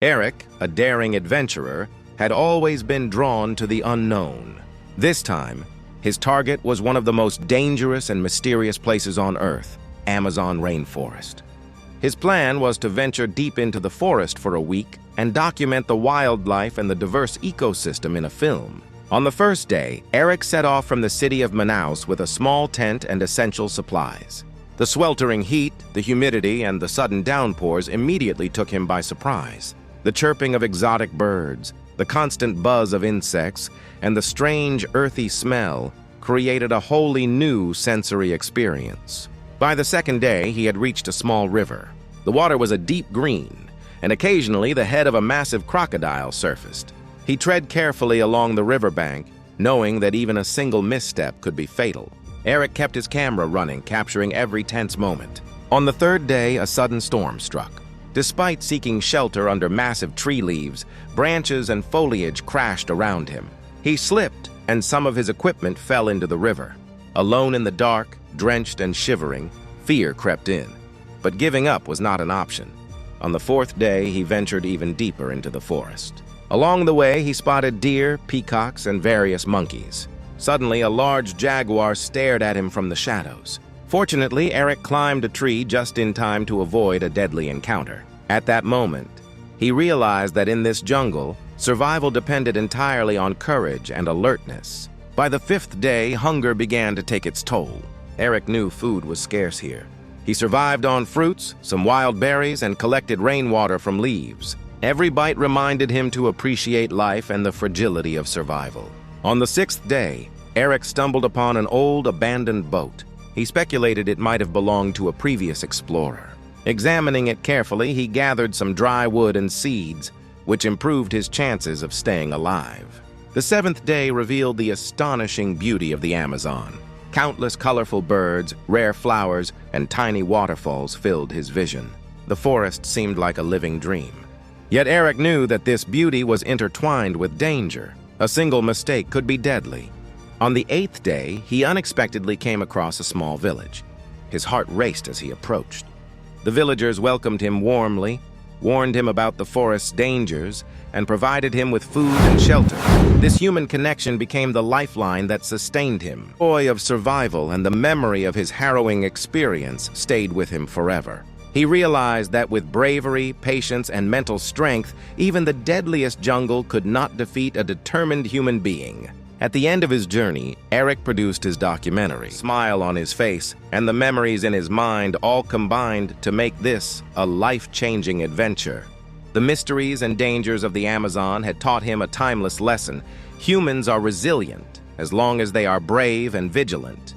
Eric, a daring adventurer, had always been drawn to the unknown. This time, his target was one of the most dangerous and mysterious places on Earth, Amazon rainforest. His plan was to venture deep into the forest for a week and document the wildlife and the diverse ecosystem in a film. On the first day, Eric set off from the city of Manaus with a small tent and essential supplies. The sweltering heat, the humidity, and the sudden downpours immediately took him by surprise. The chirping of exotic birds, the constant buzz of insects, and the strange earthy smell created a wholly new sensory experience. By the second day, he had reached a small river. The water was a deep green, and occasionally the head of a massive crocodile surfaced. He tread carefully along the riverbank, knowing that even a single misstep could be fatal. Eric kept his camera running, capturing every tense moment. On the third day, a sudden storm struck. Despite seeking shelter under massive tree leaves, branches and foliage crashed around him. He slipped, and some of his equipment fell into the river. Alone in the dark, drenched and shivering, fear crept in. But giving up was not an option. On the fourth day, he ventured even deeper into the forest. Along the way, he spotted deer, peacocks, and various monkeys. Suddenly, a large jaguar stared at him from the shadows. Fortunately, Eric climbed a tree just in time to avoid a deadly encounter. At that moment, he realized that in this jungle, survival depended entirely on courage and alertness. By the fifth day, hunger began to take its toll. Eric knew food was scarce here. He survived on fruits, some wild berries, and collected rainwater from leaves. Every bite reminded him to appreciate life and the fragility of survival. On the sixth day, Eric stumbled upon an old, abandoned boat. He speculated it might have belonged to a previous explorer. Examining it carefully, he gathered some dry wood and seeds, which improved his chances of staying alive. The seventh day revealed the astonishing beauty of the Amazon. Countless colorful birds, rare flowers, and tiny waterfalls filled his vision. The forest seemed like a living dream. Yet Eric knew that this beauty was intertwined with danger. A single mistake could be deadly. On the eighth day, he unexpectedly came across a small village. His heart raced as he approached. The villagers welcomed him warmly, warned him about the forest's dangers, and provided him with food and shelter. This human connection became the lifeline that sustained him. The joy of survival and the memory of his harrowing experience stayed with him forever. He realized that with bravery, patience, and mental strength, even the deadliest jungle could not defeat a determined human being. At the end of his journey, Eric produced his documentary. A smile on his face and the memories in his mind all combined to make this a life-changing adventure. The mysteries and dangers of the Amazon had taught him a timeless lesson. Humans are resilient as long as they are brave and vigilant.